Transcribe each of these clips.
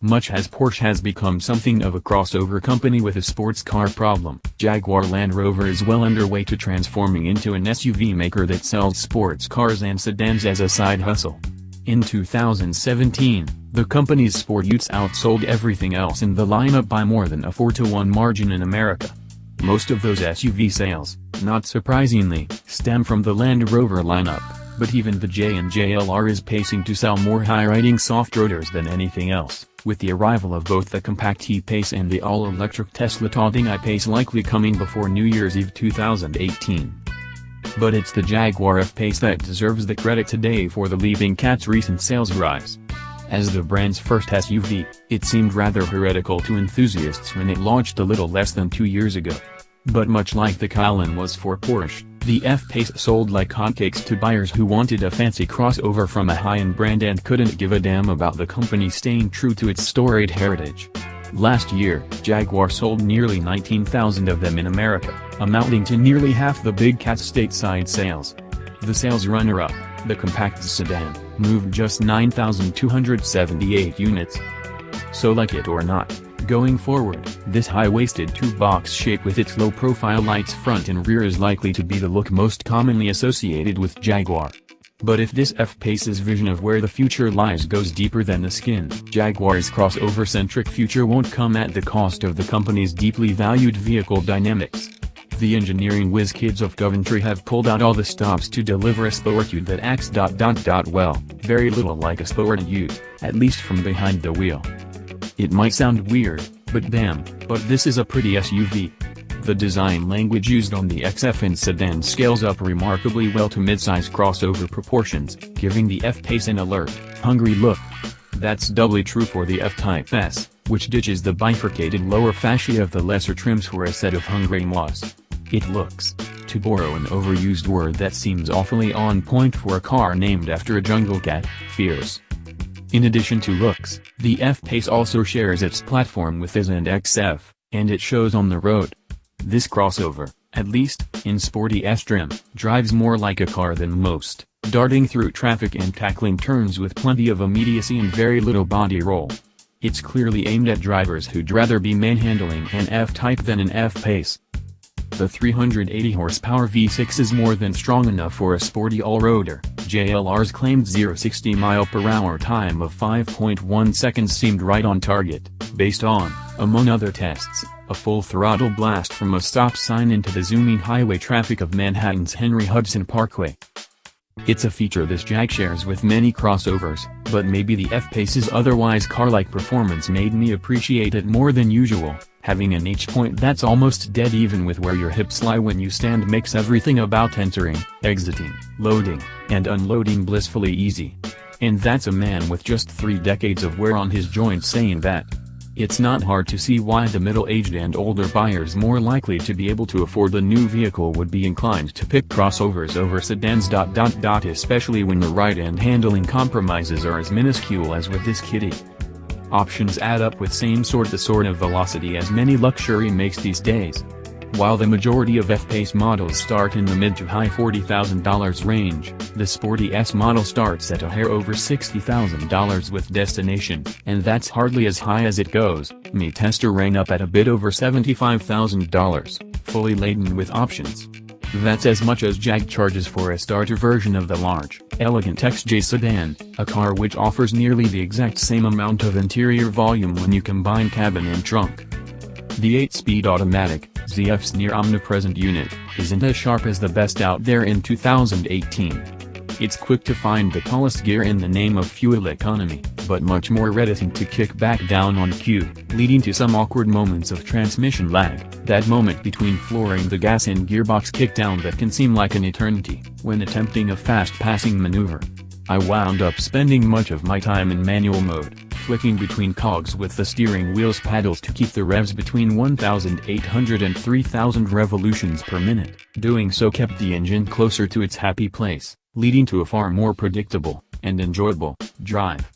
Much as Porsche has become something of a crossover company with a sports car problem, Jaguar Land Rover is well underway to transforming into an SUV maker that sells sports cars and sedans as a side hustle. In 2017, the company's sport utes outsold everything else in the lineup by more than a 4-to-1 margin in America. Most of those SUV sales, not surprisingly, stem from the Land Rover lineup, but even the J&JLR is pacing to sell more high-riding soft-roaders than anything else, with the arrival of both the compact E-Pace and the all-electric Tesla touting I-Pace likely coming before New Year's Eve 2018. But it's the Jaguar F Pace that deserves the credit today for the leaping cat's recent sales rise. As the brand's first SUV, it seemed rather heretical to enthusiasts when it launched a little less than 2 years ago. But much like the Cayenne was for Porsche, the F Pace sold like hotcakes to buyers who wanted a fancy crossover from a high-end brand and couldn't give a damn about the company staying true to its storied heritage. Last year, Jaguar sold nearly 19,000 of them in America, amounting to nearly half the big cat's stateside sales. The sales runner-up, the compact sedan, moved just 9,278 units. So like it or not, going forward, this high-waisted two-box shape with its low-profile lights front and rear is likely to be the look most commonly associated with Jaguar. But if this F-Pace's vision of where the future lies goes deeper than the skin, Jaguar's crossover-centric future won't come at the cost of the company's deeply valued vehicle dynamics. The engineering whiz kids of Coventry have pulled out all the stops to deliver a sport ute that acts well, very little like a sport ute, at least from behind the wheel. It might sound weird, but damn, but this is a pretty SUV. The design language used on the XF and sedan scales up remarkably well to midsize crossover proportions, giving the F-Pace an alert, hungry look. That's doubly true for the F-Type S, which ditches the bifurcated lower fascia of the lesser trims for a set of hungry moss. It looks, to borrow an overused word that seems awfully on point for a car named after a jungle cat, fierce. In addition to looks, the F-Pace also shares its platform with IS and XF, and it shows on the road. This crossover, at least, in sporty S trim, drives more like a car than most, darting through traffic and tackling turns with plenty of immediacy and very little body roll. It's clearly aimed at drivers who'd rather be manhandling an F-Type than an F-Pace. The 380 horsepower V6 is more than strong enough for a sporty all-roader. JLR's claimed 0-60 mph time of 5.1 seconds seemed right on target, based on, among other tests, a full throttle blast from a stop sign into the zooming highway traffic of Manhattan's Henry Hudson Parkway. It's a feature this Jag shares with many crossovers, but maybe the F-Pace's otherwise car-like performance made me appreciate it more than usual. Having an H-point that's almost dead even with where your hips lie when you stand makes everything about entering, exiting, loading, and unloading blissfully easy. And that's a man with just 3 decades of wear on his joints saying that. It's not hard to see why the middle-aged and older buyers more likely to be able to afford the new vehicle would be inclined to pick crossovers over sedans. Especially when the ride and handling compromises are as minuscule as with this kitty. Options add up with the sort of velocity as many luxury makes these days. While the majority of F-Pace models start in the mid to high $40,000 range, the sporty S model starts at a hair over $60,000 with destination, and that's hardly as high as it goes. My tester rang up at a bit over $75,000, fully laden with options. That's as much as Jag charges for a starter version of the large, elegant XJ sedan, a car which offers nearly the exact same amount of interior volume when you combine cabin and trunk. The 8-speed automatic, ZF's near-omnipresent unit, isn't as sharp as the best out there in 2018. It's quick to find the tallest gear in the name of fuel economy, but much more reticent to kick back down on cue, leading to some awkward moments of transmission lag, that moment between flooring the gas and gearbox kickdown that can seem like an eternity, when attempting a fast-passing maneuver. I wound up spending much of my time in manual mode, flicking between cogs with the steering wheel's paddles to keep the revs between 1,800 and 3,000 revolutions per minute. Doing so kept the engine closer to its happy place, leading to a far more predictable, and enjoyable, drive.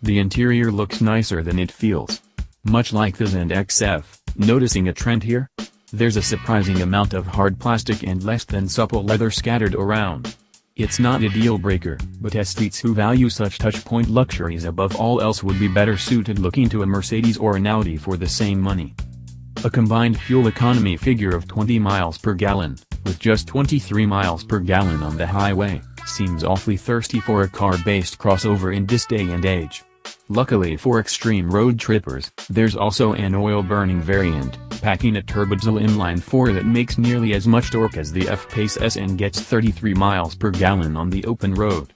The interior looks nicer than it feels. Much like the Z and XF, noticing a trend here? There's a surprising amount of hard plastic and less than supple leather scattered around. It's not a deal-breaker, but aesthetes who value such touchpoint luxuries above all else would be better suited looking to a Mercedes or an Audi for the same money. A combined fuel economy figure of 20 miles per gallon, with just 23 miles per gallon on the highway, seems awfully thirsty for a car-based crossover in this day and age. Luckily for extreme road trippers, there's also an oil-burning variant, packing a turbodiesel inline-4 that makes nearly as much torque as the F Pace S and gets 33 miles per gallon on the open road.